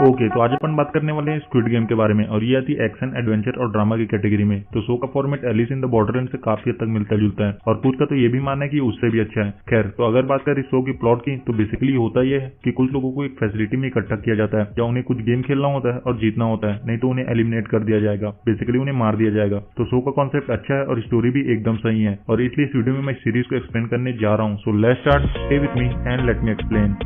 Okay, तो आज अपन बात करने वाले हैं स्क्विड गेम के बारे में, और ये आती है एक्शन, एडवेंचर और ड्रामा की कैटेगरी में। तो शो का format Alice in the Borderland से काफी हद तक मिलता जुलता है, और कुछ का तो ये भी मानना है कि उससे भी अच्छा है। खैर, तो अगर बात करें शो की प्लॉट की, तो बेसिकली होता यह है कि कुछ लोगों को एक फैसिलिटी में इकट्ठा किया जाता है, जहाँ उन्हें कुछ गेम खेलना होता है और जीतना होता है, नहीं तो उन्हें एलिमिनेट कर दिया जाएगा, बेसिकली उन्हें मार दिया जाएगा। तो शो का कॉन्सेप्ट अच्छा है और स्टोरी भी एकदम सही है, और इसलिए इस वीडियो में मैं सीरीज को एक्सप्लेन करने जा रहा हूँ। So let's start, stay with me and let me explain.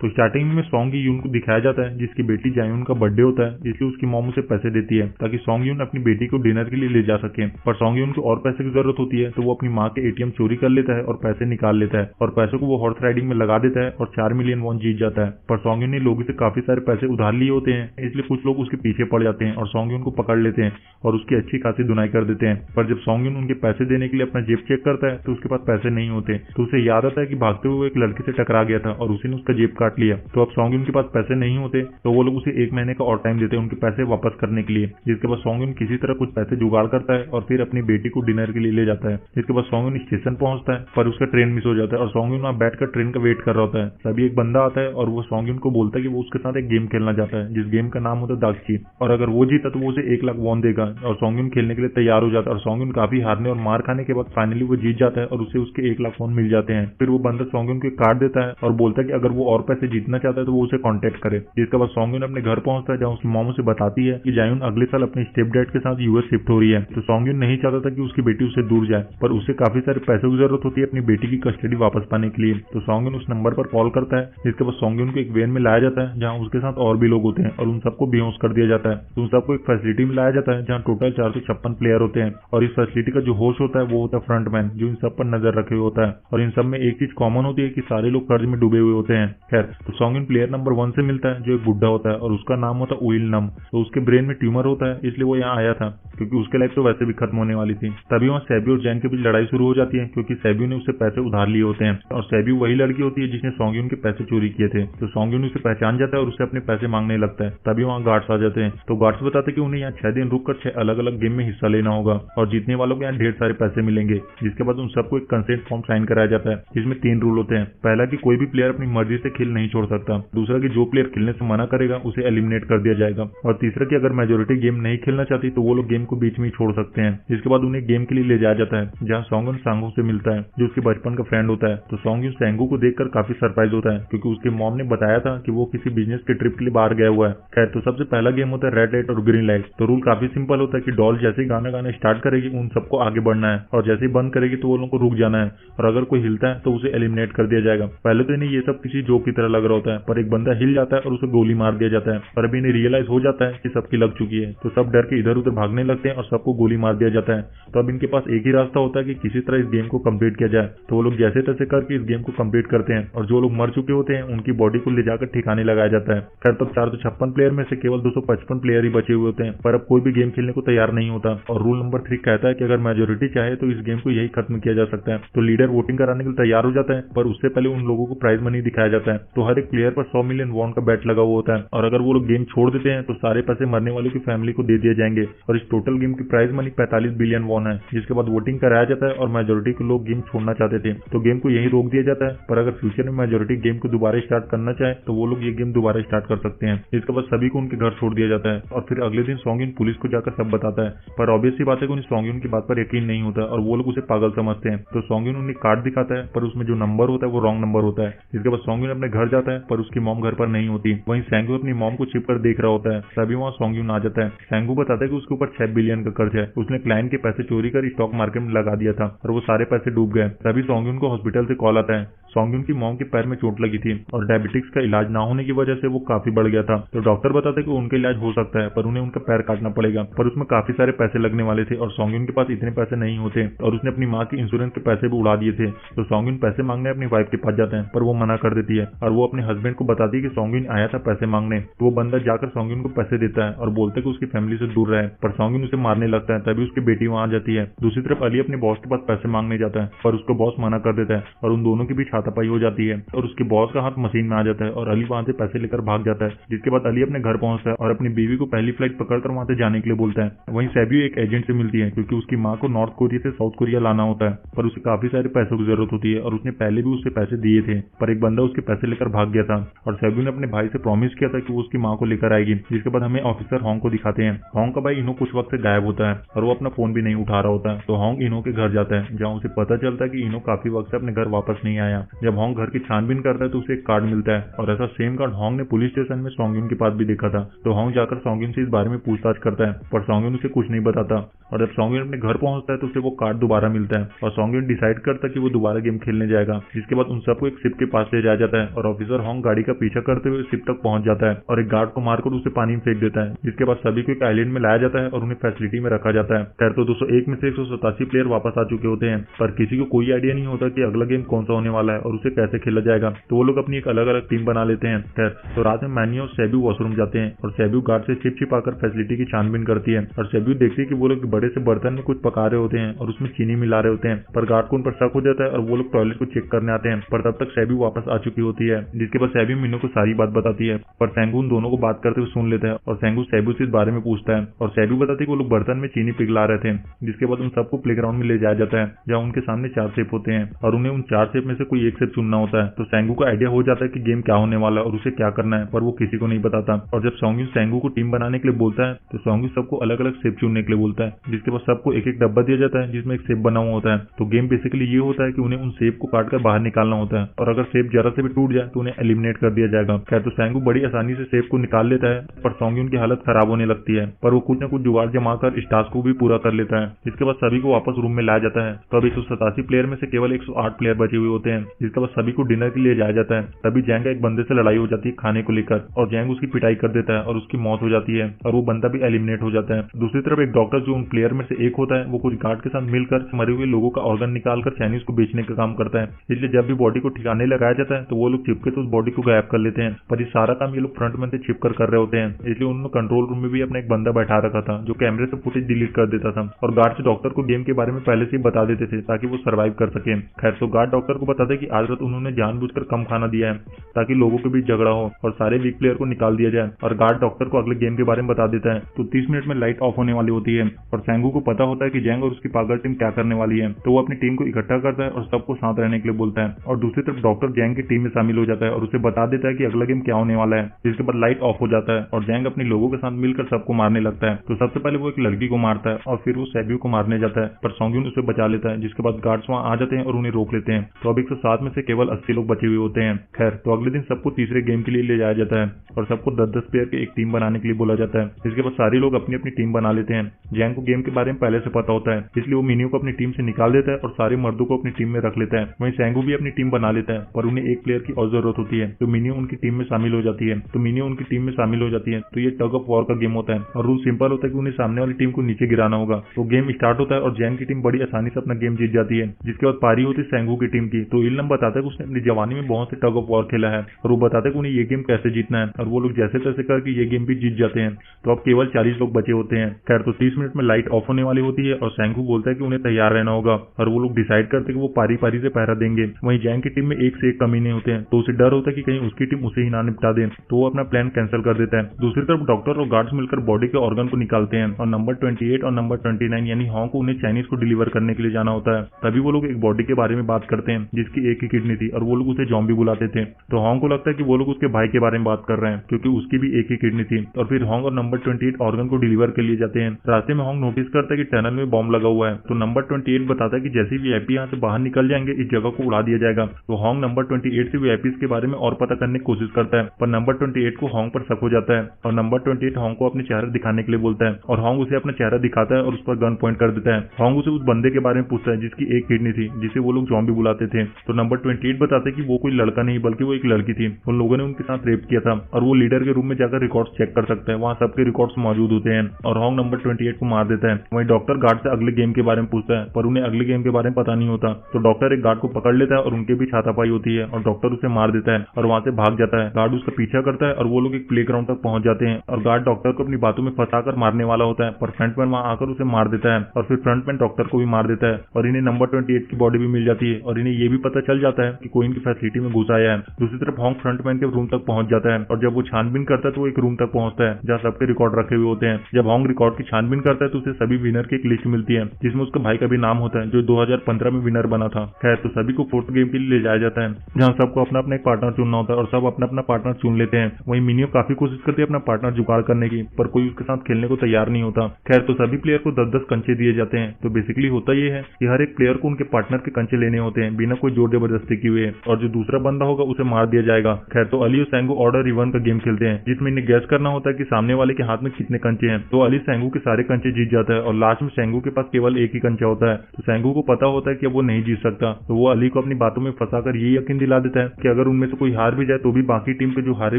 तो स्टार्टिंग में सॉन्ग यून को दिखाया जाता है, जिसकी बेटी जायून का बर्थडे होता है, इसलिए उसकी मॉम उसे पैसे देती है ताकि सॉन्ग यून अपनी बेटी को डिनर के लिए ले जा सके। पर सॉन्ग यून को और पैसे की जरूरत होती है, तो वो अपनी माँ के एटीएम चोरी कर लेता है और पैसे निकाल लेता है, और पैसों को वो हॉर्स राइडिंग में लगा देता है और 4 मिलियन वॉन जीत जाता है। पर सॉन्ग यून ने लोगों से काफी सारे पैसे उधार लिए होते हैं, इसलिए कुछ लोग उसके पीछे पड़ जाते हैं और सॉन्ग यून को पकड़ लेते हैं और उसकी अच्छी खासी धुनाई कर देते हैं। पर जब सॉन्ग यून उनके पैसे देने के लिए अपना जेब चेक करता है, तो उसके पास पैसे नहीं होते। तो उसे याद आता है कि भागते हुए एक लड़के से टकरा गया था और उसी ने उसका जेब काट लिया। तो अब सॉन्ग यून के पास पैसे नहीं होते, तो वो लोग उसे 1 महीने का और टाइम देते हैं उनके पैसे वापस करने के लिए। जिसके बाद सॉन्ग यून किसी तरह कुछ पैसे जुगाड़ करता है और फिर अपनी बेटी को डिनर के लिए ले जाता है। जिसके बाद सॉन्ग यून स्टेशन पहुंचता है, पर उसका ट्रेन मिस हो जाता है और सॉन्ग यून वहां बैठकर ट्रेन का वेट कर रहा होता है। तभी एक बंदा आता है और वो सॉन्ग यून को बोलता है कि वो उसके साथ एक गेम खेलना चाहता है, जिस गेम का नाम होता है दागची, और अगर वो जीता तो वो उसे 1 लाख वॉन देगा। और सॉन्ग यून खेलने के लिए तैयार हो जाता है, और सॉन्ग यून काफी हारने और मार खाने के बाद फाइनली वो जीत जाता है और उसे उसके 1 लाख वॉन मिल जाते हैं। फिर वो बंदा सॉन्ग यून को कार्ड देता है और बोलता है कि अगर वो और पैसे जीतना चाहता है तो वो उसे कॉन्टेक्ट करे। जिसके बाद सॉन्ग यून अपने घर पहुंचता है, जहां उसकी मॉम उसे बताती है कि जायून अगले साल अपने स्टेप डैड के साथ यूएस शिफ्ट हो रही है। तो सॉन्ग यून नहीं चाहता था कि उसकी बेटी उससे दूर जाए, पर उसे काफी सारे पैसों की जरूरत होती है अपनी बेटी की कस्टडी वापस पाने के लिए। तो सॉन्ग यून उस नंबर पर कॉल करता है, जिसके बाद सॉन्ग यून को एक वेन में लाया जाता है, जहां उसके साथ और भी लोग होते हैं और उन सबको बेहोश कर दिया जाता है। तो उन सबको एक फैसिलिटी में लाया जाता है, जहां टोटल 456 प्लेयर होते हैं, और इस फैसिलिटी का जो होस्ट होता है वो होता है फ्रंटमैन, जो इन सब पर नजर रखे हुए होता है। और इन सब में एक चीज कॉमन होती है कि सारे लोग कर्ज में डूबे हुए होते हैं। खैर, तो सॉन्ग यून प्लेयर नंबर 1 से मिलता है, जो एक बुढ़ा होता है और उसका नाम होता है उइल नम। तो उसके ब्रेन में ट्यूमर होता है, इसलिए वो यहाँ आया था, क्योंकि उसके लाइफ तो वैसे भी खत्म होने वाली थी। तभी वहाँ सैब्यू और जैन के बीच लड़ाई शुरू हो जाती है, क्योंकि सैब्यू ने उससे पैसे उधार लिए होते हैं, और सैब्यू वही लड़की होती है जिसने सॉन्ग यून के पैसे चोरी किए थे। तो सॉन्ग यून उसे पहचान जाता है और उससे अपने पैसे मांगने लगता है। तभी वहाँ गार्ड्स आ जाते हैं। तो गार्ड्स बताते हैं कि उन्हें यहाँ 6 दिन रुककर 6 अलग अलग गेम में हिस्सा लेना होगा, और जीतने वालों को यहाँ ढेर सारे पैसे मिलेंगे। जिसके बाद उन सबको एक कंसेंट फॉर्म साइन कराया जाता है, जिसमें 3 रूल होते हैं। पहला कि कोई भी प्लेयर अपनी मर्जी से खेल नहीं छोड़ सकता। दूसरा कि जो प्लेयर खेलने से मना करेगा उसे एलिमिनेट कर दिया जाएगा। और तीसरा कि अगर मेजोरिटी गेम नहीं खेलना चाहती तो वो लोग गेम को बीच में ही छोड़ सकते हैं। जिसके बाद उन्हें गेम के लिए ले जाया जाता है, जहाँ सॉन्ग यून सांगू से मिलता है, जो उसके बचपन का फ्रेंड होता है। तो सॉन्ग यून सांगू को देखकर काफी सरप्राइज होता है, क्योंकि उसके मॉम ने बताया था कि वो किसी बिजनेस के ट्रिप के लिए बाहर गया हुआ है। खैर, तो सबसे पहला गेम होता है रेड लाइट और ग्रीन लाइट। तो रूल काफी सिंपल होता है कि डॉल जैसे ही गाना गाना स्टार्ट करेगी उन सबको आगे बढ़ना है, और जैसे ही बंद करेगी तो वो लोगों को रुक जाना है, और अगर कोई हिलता है तो उसे एलिमिनेट कर दिया जाएगा। पहले तो इन्हें ये सब किसी जोक की तरह लग रहा होता है, पर एक बंदा हिल जाता है और उसे गोली मार दिया जाता है। पर अभी इन्हें रियलाइज हो जाता है कि सबकी लग चुकी है, तो सब डर के इधर उधर भागने लगते हैं और सबको गोली मार दिया जाता है। तो अब इनके पास एक ही रास्ता होता है कि किसी तरह इस गेम को कंप्लीट किया जाए। तो वो लोग जैसे तैसे करके इस गेम को कंप्लीट करते हैं, और जो लोग मर चुके होते हैं उनकी बॉडी को ले जाकर ठिकाने लगाया जाता है। खैर, तब 456 प्लेयर में से केवल 255 प्लेयर ही बचे हुए होते हैं, पर अब कोई भी गेम खेलने को तैयार नहीं होता। और रूल नंबर 3 कहता है कि अगर मेजोरिटी चाहे तो इस गेम को यही खत्म किया जा सकता है। तो लीडर वोटिंग कराने के लिए तैयार हो जाता है, पर उससे पहले उन लोगों को प्राइज मनी दिखाया जाता है। तो हर एक प्लेयर पर 100 मिलियन वॉन का बैट लगा हुआ होता है, और अगर वो लोग गेम छोड़ देते हैं तो सारे पैसे मरने वालों की फैमिली को दे दिए जाएंगे। और इस टोटल गेम की प्राइज मनी 45 बिलियन वॉन है। जिसके बाद वोटिंग कराया जाता है, और मेजोरिटी के लोग गेम छोड़ना चाहते थे तो गेम को यही रोक दिया जाता है। पर अगर फ्यूचर में मेजोरिटी गेम को दोबारा स्टार्ट करना चाहे तो वो लोग ये गेम दोबारा स्टार्ट कर सकते हैं। इसके बाद सभी को उनके घर छोड़ दिया जाता है, और फिर अगले दिन सॉन्ग यून पुलिस को जाकर सब बताता है। पर ऑब्वियस सी बात है कि उन्हें सॉन्ग यून की बात पर यकीन नहीं होता, और वो लोग उसे पागल समझते हैं। तो सॉन्ग यून उन्हें कार्ड दिखाता है, पर उसमें जो नंबर होता है वो रॉन्ग नंबर होता है। जिसके बाद सॉन्ग यून अपने घर जाता है, पर उसकी मॉम घर पर नहीं होती। वहीं सैंगू अपनी मॉम को छिप कर देख रहा होता है। तभी वहाँ सॉन्ग यून आ जाता है। सैंगू बताता है कि उसके ऊपर 6 बिलियन का कर्ज है। उसने क्लाइंट के पैसे चोरी कर स्टॉक मार्केट में लगा दिया था, और वो सारे पैसे डूब गए। तभी सॉन्ग यून को हॉस्पिटल से कॉल आता है। सॉन्ग यून की मॉम के पैर में चोट लगी थी, और डायबिटिक्स का इलाज ना होने की वजह से वो काफी बढ़ गया था। तो डॉक्टर बताते कि उनका इलाज हो सकता है, पर उन्हें उनका पैर काटना पड़ेगा। पर उसमें काफी सारे पैसे लगने वाले थे, और सॉन्ग यून के पास इतने पैसे नहीं होते, और उसने अपनी माँ की इंश्योरेंस के पैसे भी उड़ा दिए थे। तो सॉन्ग यून पैसे मांगने अपनी वाइफ के पास जाते हैं, पर वो मना कर देती है, और वो अपने हस्बैंड को बताती है कि सॉन्ग यून आया था पैसे मांगने। तो वो बंदा जाकर सॉन्ग यून को पैसे देता है और बोलता है कि उसकी फैमिली से दूर रहे, पर सॉन्ग यून उसे मारने लगता है। तभी उसकी बेटी वहां आ जाती है। दूसरी तरफ अली अपने बॉस के पास पैसे मांगने जाता है, पर उसको बॉस मना कर देता है, और उन दोनों के बीच हाथापाई हो जाती है, और उसके बॉस का हाथ मशीन में आ जाता है, और अली वहां से पैसे लेकर भाग जाता है। जिसके बाद अली अपने घर पहुंचता है और अपनी बीवी को पहली फ्लाइट पकड़कर वहां से जाने के लिए बोलता है। वहीं सैब्यू एक एजेंट से मिलती है, क्योंकि उसकी माँ को नॉर्थ कोरिया से साउथ कोरिया लाना होता है, पर उसे काफी सारे पैसों की जरूरत होती है, और उसने पहले भी उससे पैसे दिए थे। पर एक बंदा उसके पैसे लेकर लेकर भाग गया था और सेबू ने अपने भाई से प्रॉमिस किया था कि वो उसकी माँ को लेकर आएगी। जिसके बाद हमें ऑफिसर हॉन्ग को दिखाते हैं। हॉन्ग का भाई इनो कुछ वक्त से गायब होता है और वो अपना फोन भी नहीं उठा रहा होता है। तो हॉन्ग इनो के घर जाता है, जहाँ उसे पता चलता है कि इनो काफी वक्त से अपने घर वापस नहीं आया। जब हॉन्ग घर की छानबीन करता है तो उसे एक कार्ड मिलता है और ऐसा सेम कार्ड हॉन्ग ने पुलिस स्टेशन में सॉन्गयुन के पास भी देखा था। तो हॉन्ग जाकर सॉन्गयुन से इस बारे में पूछताछ करता है, पर सॉन्गयुन उसे कुछ नहीं बताता। और जब सॉन्गयुन अपने घर पहुंचता है तो उसे वो कार्ड दोबारा मिलता है और सॉन्गयुन डिसाइड करता है कि वो दोबारा गेम खेलने जाएगा। जिसके बाद उन सबको एक शिप के पास ले जाया जाता है और ऑफिसर हॉन्ग गाड़ी का पीछा करते हुए शिप तक पहुंच जाता है और एक गार्ड को मारकर उसे पानी में फेंक देता है। जिसके बाद सभी को एक आइलैंड में लाया जाता है और उन्हें फैसिलिटी में रखा जाता है। खैर तो 201 में से 187 प्लेयर वापस आ चुके होते हैं, पर किसी को कोई आइडिया नहीं होता कि अगला गेम कौन सा होने वाला है और उसे कैसे खेला जाएगा। तो वो लोग अपनी एक अलग अलग टीम बना लेते हैं। खैर तो रात में मैनी और सेबू वॉशरूम जाते हैं और सेबू गार्ड से छिप छिपाकर फैसिलिटी की छानबीन करती है और सेबू देखती है कि वो लोग बड़े से बर्तन में कुछ पका रहे होते हैं और उसमें चीनी मिला रहे होते हैं। पर गार्ड को उन पर शक हो जाता है और वो लोग टॉयलेट को चेक करने आते हैं, पर तब तक सेबू वापस आ चुकी होती है। जिसके बाद सेबू मीनू को सारी बात बताती है, पर सेंगू उन दोनों को बात करते हुए सुन लेता है और सेंगू सेबू से इस बारे में पूछता है और सेबू बताती है कि वो लोग बर्तन में चीनी पिघला रहे थे। जिसके बाद उन सबको प्लेग्राउंड में ले जाया जाता है, जहाँ उनके सामने 4 शेप होते हैं और उन्हें उन 4 शेप में से कोई एक शेप चुनना होता है। तो सेंगू को आइडिया हो जाता है कि गेम क्या होने वाला है और उसे क्या करना है, पर वो किसी को नहीं बताता। और जब सॉन्गयुन सेंगू को टीम बनाने के लिए बोलता है तो सॉन्गयुन सबको अलग अलग शेप चुनने के लिए बोलता है। जिसके बाद सबको एक एक डब्बा दिया जाता है जिसमें एक शेप बना हुआ होता है। तो गेम बेसिकली ये होता है कि उन्हें उन शेप को काटकर बाहर निकालना होता है और अगर शेप जरा से भी टूट जाए तो उन्हें एलिमिनेट कर दिया जाएगा। खैर तो सेंगू बड़ी आसानी से शेप को निकाल लेता है, पर सॉन्गयुन की हालत खराब होने लगती है, पर वो कुछ न कुछ जुगाड़ जमा कर इस टास्क को भी पूरा कर लेता है। जिसके बाद सभी को वापस रूम में लाया जाता है। तो अब 187 प्लेयर में से केवल 108 प्लेयर बचे हुए होते हैं। जिसके बाद सभी को डिनर के लिए जाया जाता है। तभी जैंग का एक बंदे से लड़ाई हो जाती है खाने को लेकर और जैंग उसकी पिटाई कर देता है और उसकी मौत हो जाती है और वो बंदा भी एलिमिनेट हो जाता है। दूसरी तरफ एक डॉक्टर जो उन प्लेयर में से एक होता है वो कुछ गार्ड के साथ मिलकर मरे हुए लोगों का ऑर्गन निकालकर चाइनीज को बेचने का काम करता है। इसलिए जब भी बॉडी को ठिकाने लगाया जाता है तो वो लोग चिपके तो उस बॉडी को गायब कर लेते हैं, पर ये सारा काम ये लोग फ्रंट में से छिपकर कर रहे होते हैं। इसलिए उन्होंने कंट्रोल रूम में भी अपना एक बंदा बैठा रखा था जो कैमरे से फुटेज डिलीट कर देता था और गार्ड से डॉक्टर को गेम के बारे में पहले से ही बता देते थे ताकि वो सर्वाइव कर सके। खैर तो गार्ड डॉक्टर को बताते कि आज रात उन्होंने जानबूझकर कम खाना दिया है ताकि लोगों के बीच झगड़ा हो और सारे वीक प्लेयर को निकाल दिया जाए। और गार्ड डॉक्टर को अगले गेम के बारे में बता देता है। तो 30 मिनट में लाइट ऑफ होने वाली होती है और सेंगू को पता होता है कि जैंग और उसकी पागल टीम क्या करने वाली है। तो वो अपनी टीम को इकट्ठा करता है और सबको साथ रहने के लिए बोलता है और दूसरी तरफ डॉक्टर जैंग की टीम में शामिल हो जाता है और उसे बता देता है कि अगला गेम क्या होने वाला है। जिसके बाद लाइट ऑफ हो जाता है और जैंग अपने लोगों के साथ मिलकर सबको मारने लगता है। तो सबसे पहले वो एक लड़की को मारता है और फिर वो सेबू को मारने जाता है, पर सॉन्गयुन उसे बचा लेता है। जिसके बाद गार्ड्स वहां आ जाते हैं और उन्हें रोक लेते हैं। तो अब 107 में से केवल 80 लोग बचे हुए होते हैं। खैर तो अगले दिन सबको तीसरे गेम के लिए ले जाया जाता है और सबको 10-10 प्लेयर की एक टीम बनाने के लिए बोला जाता है। इसके बाद सारे लोग अपनी अपनी टीम बना लेते हैं। जैंग को गेम के बारे में पहले से पता होता है, इसलिए वो मिनियो को अपनी टीम से निकाल देता है और सारे मर्दों को अपनी टीम में रख लेता है। वहीं सेंगू भी अपनी टीम बना लेता है, पर उन्हें एक प्लेयर की और जरूरत होती है तो मिनियो उनकी टीम में शामिल हो जाती है। तो ये टग ऑफ वॉर का गेम होता है और रूल सिंपल होता है कि उन्हें सामने वाली टीम को नीचे गिराना होगा। तो गेम स्टार्ट होता है और जैंग की टीम बड़ी आसानी से अपना गेम जीत जाती है। जिसके बाद पारी होती है सेंगू की टीम की। तो इलम बताता है कि उसने अपनी जवानी में बहुत से टग ऑफ वॉर खेला है और वो बताते हैं कि उन्हें ये गेम कैसे जीतना है और वो लोग जैसे तैसे करके ये गेम भी जीत जाते हैं। तो अब केवल 40 लोग बचे होते हैं। खैर तो 30 मिनट में लाइट ऑफ होने वाली होती है और सेंगू बोलता है कि उन्हें तैयार रहना होगा और वो लोग डिसाइड करते हैं कि वो पारी पारी से पहरा देंगे। वहीं जैंग की टीम में एक से एक कमी नहीं होते हैं, तो उसे डर होता है कि कहीं उसकी टीम उसे ही ना निपटा दे, तो वो अपना प्लान कैंसिल कर देता है। दूसरी तरफ डॉक्टर और गार्ड्स मिलकर बॉडी के ऑर्गन को निकालते हैं और नंबर 28 और नंबर 29 यानी हॉन्ग को उन्हें चाइनीज को डिलीवर करने के लिए जाना होता है। तभी वो लोग एक बॉडी के बारे में बात करते हैं जिसकी एक ही किडनी थी और वो लोग उसे जॉम्बी बुलाते थे। तो हॉन्ग को लगता है कि वो लोग उसके भाई के बारे में बात कर रहे हैं क्योंकि उसकी भी एक ही किडनी थी। और फिर हॉन्ग और नंबर 28 ऑर्गन को डिलीवर के लिए जाते हैं। रास्ते में हॉन्ग नोटिस करता है कि टनल में बॉम्ब लगा हुआ है। तो नंबर 28 बताता है कि जैसे वीआईपी यहाँ से बाहर निकल जाएंगे इस जगह को उड़ा दिया जाएगा। तो हॉन्ग नंबर 28 से वीआईपीज के बारे में और पता करने की कोशिश करता है, पर नंबर 28 को हॉन्ग पर शक हो जाता है और नंबर 28 हॉन्ग को अपने चेहरा दिखाने के लिए बोलता है और हॉन्ग उसे अपना चेहरा दिखाता है और उस पर गन पॉइंट कर देता है। हॉन्ग उसे उस बंदे के बारे में पूछता है जिसकी एक किडनी थी, जिसे वो लोग जॉम्बी बुलाते थे। तो नंबर 28 बताते हैं कि वो कोई लड़का नहीं बल्कि वो एक लड़की थी। उन लोगों ने उनके साथ रेप किया था और वो लीडर के रूम में जाकर रिकॉर्ड्स चेक कर सकते हैं, वहाँ सबके रिकॉर्ड्स मौजूद होते हैं। और हॉन्ग नंबर 28 को मार देता है। वहीं डॉक्टर गार्ड से अगले गेम के बारे में पूछता है, पर उन्हें अगले गेम के बारे में पता नहीं होता। तो डॉक्टर एक गार्ड को पकड़ लेता है और उनके बीच हाथापाई होती है और डॉक्टर उसे मार देता है और वहां से भाग जाता है। गार्ड उसका पीछा करता है और वो लोग एक प्लेग्राउंड तक पहुंच जाते हैं और गार्ड डॉक्टर को अपनी बातों में फंसाकर मारने वाला होता है, पर फ्रंटमैन वहां आकर उसे मार देता है और फिर फ्रंटमैन डॉक्टर को भी मार देता है और इन्हें नंबर 28 की बॉडी भी मिल जाती है और इन्हें ये भी पता चल जाता है कि कोई इनकी फैसिलिटी में घुस आया है। दूसरी तरफ हॉन्ग फ्रंटमैन के रूम तक पहुंच जाता है और जब वो छानबीन करता है तो वो एक रूम तक पहुंचता है जहाँ सबके रिकॉर्ड रखे हुए होते हैं। जब हॉन्ग रिकॉर्ड की छानबीन करता है तो उसे सभी विनर की एक लिस्ट मिलती है जिसमें उसका भाई का भी नाम होता है जो 2015 में विनर बना था। खैर तो सभी को फोटो गेम के लिए ले जाया जाता है जहाँ सबको अपना अपना एक पार्टनर चुनना होता है और सब अपना अपना पार्टनर चुन लेते हैं। वहीं मिनियो काफी कोशिश करती है अपना पार्टनर जुगाड़ करने की, पर कोई उसके साथ खेलने को तैयार नहीं होता। खैर, तो सभी प्लेयर को 10-10 कंचे दिए जाते हैं। तो बेसिकली होता ये है कि हर एक प्लेयर को उनके पार्टनर के कंचे लेने होते हैं बिना कोई जोर जबरदस्ती की हुए, और जो दूसरा बंदा होगा उसे मार दिया जाएगा। खैर, तो अली और सैंगू ऑर्डर रिवन का गेम खेलते हैं जिसमें इन्हें गैस करना होता है कि सामने वाले के हाथ में कितने कंचे हैं। तो अली सैंगू के सारे कंचे जीत जाता है और लास्ट में सैंगू के पास केवल एक ही कंचा होता है। तो सैंगू को पता होता है कि अब वो नहीं जीत सकता, तो वो अली को अपनी बातों में फंसाकर ये यकीन दिला देता है कि अगर उनमें से कोई हार भी जाए तो भी बाकी टीम के जो हारे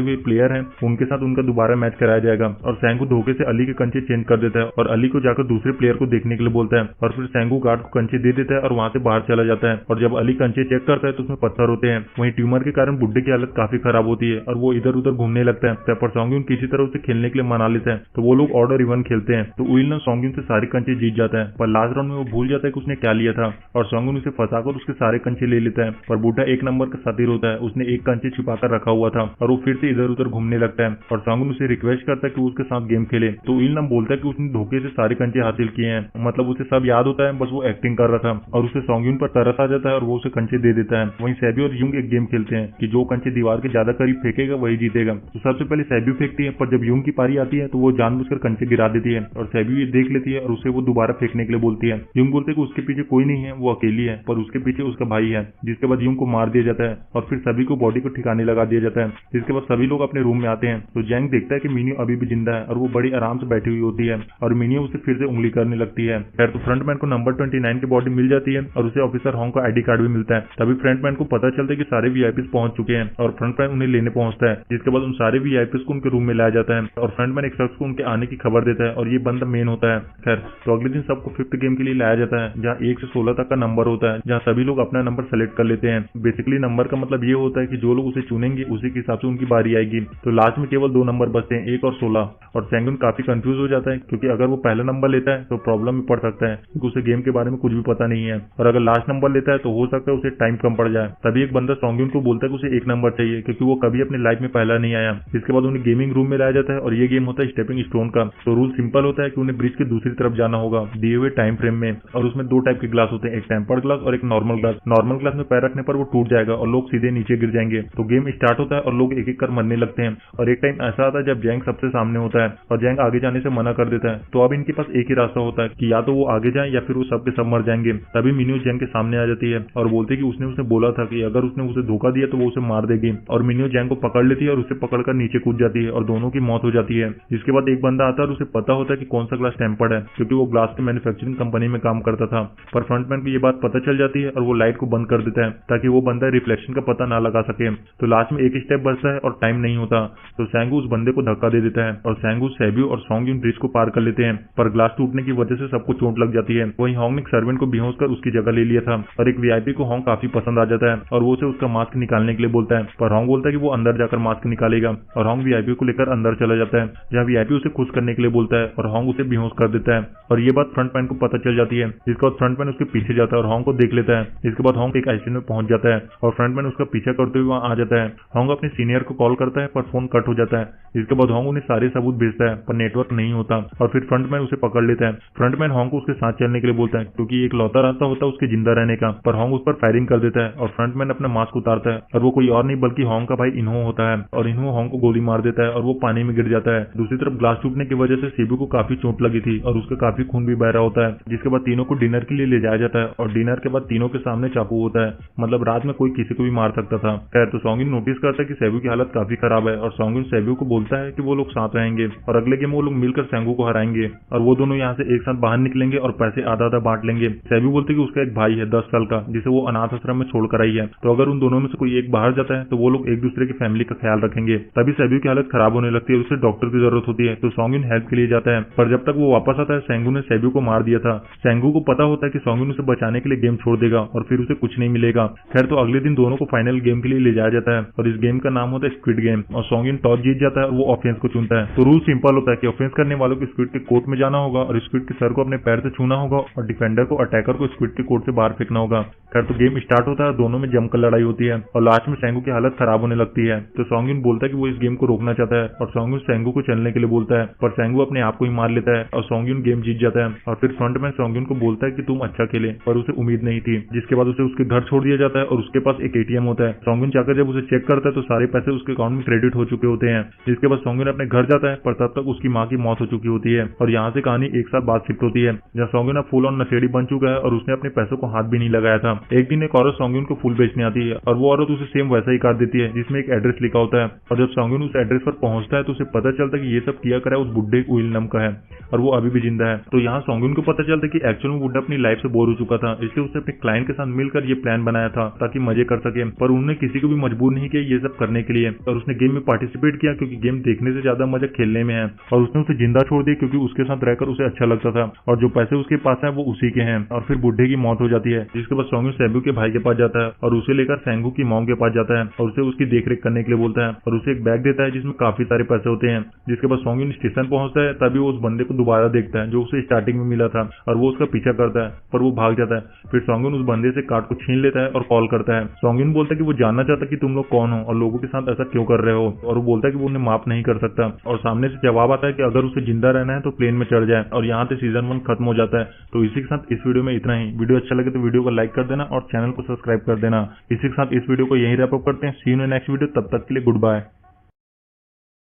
हुए प्लेयर हैं उनके साथ उनका दोबारा मैच कराया जाएगा। और सैंगू धोखे से अली के कंचे चेंज कर देता है और अली को जाकर दूसरे प्लेयर को देखने के लिए बोलता है, और फिर सैंगू गार्ड को कंचे दे देता है और वहां से बाहर चला जाता है। और जब अली कंचे चेक करता है तो उसमें पत्थर होते हैं। वहीं ट्यूमर के कारण बुड्ढे की हालत काफी खराब होती है और वो इधर उधर घूमने लगता है। पर सॉन्ग्यून किसी तरह उसे खेलने के लिए मना लेता है, तो वो लोग ऑर्डर इवन खेलते हैं। तो उइलन सॉन्ग्यून से सारे कंचे जीत जाता है, पर लास्ट राउंड में वो भूल जाता है कि उसने क्या लिया था और सॉन्ग्यून उसे फंसाकर उसके सारे कंचे ले लेता है। पर बूढ़ा एक नंबर का साथी होता है, उसने एक कंचे छिपाकर रखा हुआ था और वो फिर से इधर उधर घूमने लगता है। और सॉन्ग्यून उसे रिक्वेस्ट करता है कि वो उसके साथ गेम खेले। तो उइलन बोलता है कि उसने धोखे से सारे कंचे हासिल किए हैं, मतलब उसे सब याद होता है, बस वो एक्टिंग कर रहा था। और उसे सॉन्ग्यून पर तरस आ जाता है और वो उसे कंचे दे देता है। वहीं सैबी और यूंग एक गेम खेलते हैं कि जो कंचे दीवार के ज्यादा करीब फेंकेगा वही जीतेगा। तो सबसे पहले सैबी फेंकती है, पर जब यूंग की पारी आती है तो वो जानबूझकर कंचे गिरा देती है और सैबी ये देख लेती है और उसे वो दोबारा फेंकने के लिए बोलती है। यूंग बोलते हैं कि उसके पीछे कोई नहीं है, वो अकेली है, पर उसके पीछे उसका भाई है। जिसके बाद यूंग को मार दिया जाता है और फिर सभी को बॉडी को ठिकाने लगा दिया जाता है। जिसके बाद सभी लोग अपने रूम में आते हैं तो जैंग देखता है कि मिनियो अभी भी जिंदा है और वो बड़ी आराम से बैठी हुई होती है और मिनियो उसे फिर से उंगली करने लगती है। खैर, तो फ्रंटमैन को नंबर 29 की बॉडी मिल जाती है और उसे ऑफिसर हॉन्ग का आईडी कार्ड भी मिलता है। तभी फ्रंटमैन को पता चलता है कि सारे वीआईपीज पहुंच चुके हैं और फ्रंटमैन उन्हें लेने पहुंचता है। जिसके बाद उन सारे वीआईपीज को उनके रूम में लाया जाता है और फ्रंटमैन एक शख्स को उनके आने की खबर देता है और ये बंदा मेन होता है। खैर, तो अगले दिन सबको 5th गेम के लिए लाया जाता है जहाँ 1 से 16 तक का नंबर होता है, जहाँ सभी लोग अपना नंबर सेलेक्ट कर लेते हैं। बेसिकली नंबर का मतलब ये होता है कि जो लोग उसे चुनेंगे उसी के हिसाब से उनकी बारी आएगी। तो लास्ट में केवल 2 नंबर बचते हैं, 1 और 16। और सैंगून काफी कंफ्यूज हो जाता है क्योंकि अगर वो पहला नंबर लेता है तो प्रॉब्लम में पड़ सकता है क्योंकि उसे गेम के बारे में कुछ भी पता नहीं है, और अगर लास्ट नंबर लेता है तो हो सकता है उसे टाइम कम पड़ जाए। तभी एक बंदा सॉन्ग्यून को बोलता है कि उसे 1 नंबर चाहिए क्योंकि वो कभी अपने लाइफ में पहला नहीं आया। इसके बाद उन्हें गेमिंग रूम में लाया जाता है और ये गेम होता है स्टेपिंग स्टोन का। तो रूल सिंपल होता है कि उन्हें ब्रिज के दूसरी तरफ जाना होगा दिए हुए टाइम फ्रेम में, और उसमें 2 टाइप के ग्लास होते हैं, एक टेम्पर्ड ग्लास और एक नॉर्मल ग्लास। नॉर्मल ग्लास में पैर रखने पर वो टूट जाएगा और लोग सीधे नीचे गिर जाएंगे। तो गेम स्टार्ट होता है और लोग एक एक कर मरने लगते हैं और एक टाइम ऐसा आता है जब जैंग सबसे सामने होता है और जैंग आगे जाने से मना कर देता है। तो अब इनके पास एक ही रास्ता होता है कि या तो वो आगे जाए या फिर वो सबके सब मर जाएंगे। तभी मिनियो जैंग के सामने आ जाती है और बोलती है कि उसने बोला था कि अगर उसने उसे धोखा दिया तो वो उसे मार देगी। और मिनियो जैंग को पकड़ लेती है और उसे पकड़कर नीचे कूद जाती है और दोनों की मौत हो जाती है। जिसके बाद एक बंदा आता है और उसे पता होता है कि कौन सा ग्लास टेम्पर्ड है क्योंकि वो ग्लास की मैन्युफैक्चरिंग कंपनी में काम करता था। पर फ्रंटमैन को ये बात पता चल जाती है और वो लाइट को बंद कर देता है ताकि वो बंदा रिफ्लेक्शन का पता ना लगा सके। तो लास्ट में एक स्टेप बचता है और टाइम नहीं होता, तो सैंगू उस बंदे को धक्का दे देता है और सैंगू, सैब्यू और सॉन्ग्यून ब्रिज को पार कर लेते हैं। पर ग्लास टूटने की वजह से सबको चोट लग जाती है। वहीं हॉन्ग ने एक सर्वेंट को बेहोश कर उसकी जगह ले लिया था और एक वीआईपी को हॉन्ग काफी पसंद आ जाता है और वो उसे उसका मास्क निकालने के लिए बोलता है। पर हॉन्ग बोलता है कि वो अंदर जाकर मास्क निकालेगा और हॉन्ग वीआईपी को लेकर अंदर चला जाता है जहाँ वीआईपी उसे खुश करने के लिए बोलता है और हॉन्ग उसे बेहोश कर देता है। और ये बात फ्रंटमैन को पता चल जाती है, जिसके बाद फ्रंटमैन उसके पीछे जाता है और हॉन्ग को देख लेता है। इसके बाद हॉन्ग एक आइसलैंड में पहुंच जाता है और फ्रंटमैन उसका पीछा करते हुए वहां आ जाता है। हॉन्ग अपने सीनियर को कॉल करता है पर फोन कट हो जाता है। इसके बाद हॉन्ग उन्हें सारे सबूत भेजता है पर नेटवर्क नहीं होता और फिर फ्रंटमैन उसे पकड़ लेता है। फ्रंटमैन हॉन्ग को उसके साथ चलने के लिए बोलता है क्योंकि एक लौता रास्ता होता है उसके जिंदा रहने का, पर हॉन्ग उस पर फायरिंग कर देता है और फ्रंटमैन अपना मास्क उतारता है और वो कोई और नहीं बल्कि हॉन्ग का भाई इन्हो होता है और इन्हो हॉन्ग को गोली मार देता है और वो पानी में गिर जाता है। दूसरी तरफ ग्लास टूटने की वजह से सेबू को काफी चोट लगी थी और उसका काफी खून भी बह रहा होता है। जिसके बाद तीनों को डिनर के लिए ले जाया जाता है और डिनर के बाद तीनों के सामने चाकू होता है, मतलब रात में कोई किसी को भी मार सकता था। खैर, तो सॉन्गिन नोटिस करता है कि सेबू की हालत काफी खराब है और सॉन्गिन सेबू को बोलता है कि वो लोग साथ रहेंगे और अगले गेम वो लोग मिलकर सेंगू को हराएंगे और वो दोनों यहाँ से एक साथ बाहर निकलेंगे और पैसे आधा आधा बांट लेंगे। सेबू बोलते कि उसका एक भाई है 10 साल का जिसे वो अनाथ आश्रम में छोड़कर आई है, तो अगर उन दोनों में से कोई एक बाहर जाता है तो वो लोग एक दूसरे की फैमिली का ख्याल रखेंगे। तभी सेबू की हालत खराब होने लगती है, उसे डॉक्टर की जरूरत होती है, तो सॉन्गिन हेल्प के लिए जाता है। पर जब तक वो वापस आता है सेंगू ने सेबू को मार दिया था। सेंगू को पता होता है कि सॉन्गिन उसे बचाने के लिए गेम छोड़ देगा और फिर उसे कुछ नहीं मिलेगा। खैर, तो अगले दिन दोनों को फाइनल गेम के लिए ले जाया जाता है और इस गेम का नाम होता है स्क्विड गेम और सॉन्गिन टॉस जीत जाता है और वो ऑफेंस को चुनता है। तो रूल रूल सिंपल होता है कि ऑफेंस करने वालों को स्क्विड के कोर्ट में जाना होगा और स्क्विड के सर को अपने पैर से छूना होगा और डिफेंडर को अटैकर को स्क्विड के कोर्ट से बाहर फेंकना होगा। खैर तो गेम स्टार्ट होता है, दोनों में जमकर लड़ाई होती है और लास्ट में सेंगू की हालत खराब होने लगती है। तो सोंगयुन बोलता है कि वो इस गेम को रोकना चाहता है और सोंगयुन सेंगू को चलने के लिए बोलता है, पर सेंगू अपने आप को ही मार लेता है और सोंगयुन गेम जीत जाता है। और फिर फ्रंटमैन सोंगयुन को बोलता है कि तुम अच्छा खेले, पर उसे उम्मीद नहीं थी। जिसके बाद उसे उसके घर छोड़ दिया जाता है और उसके पास एक एटीएम होता है। सोंगयुन जाकर जब उसे चेक करता है तो सारे पैसे उसके अकाउंट में क्रेडिट हो चुके होते हैं। जिसके बाद सोंगयुन अपने घर जाता है, पर तब तक उसकी माँ की मौत हो चुकी होती है और यहाँ से कहानी एक साथ बाद शिफ्ट होती है, जहाँ सोंगयुन अब फुल ऑन नशेड़ी बन चुका है और उसने अपने पैसों को हाथ भी नहीं लगाया था। एक दिन एक औरत सोंगयुन को फूल बेचने आती है और वो औरत उसे सेम वैसा ही कार्ड देती है जिसमें एक एड्रेस लिखा होता है। और जब सोंगयुन उस एड्रेस पर पहुंचता है तो उसे पता चलता है कि ये सब किया करा उस बुड्ढे उइलनम का है और वो अभी भी जिंदा है। तो यहाँ सोंगयुन को पता चलता है कि एक्चुअल में बुड्ढा अपनी लाइफ से बोर हो चुका था, इसलिए उसने अपने क्लाइंट के साथ मिलकर ये प्लान बनाया था ताकि मजे कर सके, पर उन्होंने किसी को भी मजबूर नहीं किया ये सब करने के लिए। और उसने गेम में पार्टिसिपेट किया क्योंकि गेम देखने से ज्यादा मजा खेलने में है, और उसने उसे जिंदा छोड़ दिया क्योंकि उसके साथ रहकर उसे अच्छा लगता था और जो पैसे उसके पास है वो उसी के हैं। और फिर बुड्ढे की मौत हो जाती है, जिसके बाद सोंगयुन सेंगू के भाई के पास जाता है और उसे लेकर सेंगू की मॉम के पास जाता है और उसे उसकी देखरेख करने के लिए बोलता है और उसे एक बैग देता है जिसमें काफी सारे पैसे होते हैं। जिसके बाद सोंगयुन स्टेशन पहुंचता है, तभी वो उस बंदे को दोबारा देखता है जो उसे स्टार्टिंग में मिला था और वो उसका पीछा करता है, पर वो भाग जाता है। फिर सोंगयुन उस बंदे से कार्ड को छीन लेता है और कॉल करता है। सोंगयुन बोलता है कि वो जानना चाहता है कि तुम लोग कौन हो और लोगों के साथ ऐसा क्यों कर रहे हो, और वो बोलता है कि वो उन्हें माफ नहीं कर सकता। और सामने से जवाब आता है कि अगर उसे जिंदा रहना है तो प्लेन में चढ़ जाए, और यहाँ से सीजन 1 खत्म हो जाता है। तो इसी के साथ इस वीडियो में इतना ही। वीडियो अच्छा लगे तो वीडियो को लाइक कर देना और चैनल को सब्सक्राइब कर देना। इसी के साथ इस वीडियो को यहीं रैप अप करते हैं। सी यू इन नेक्स्ट वीडियो, तब तक के लिए गुड बाय।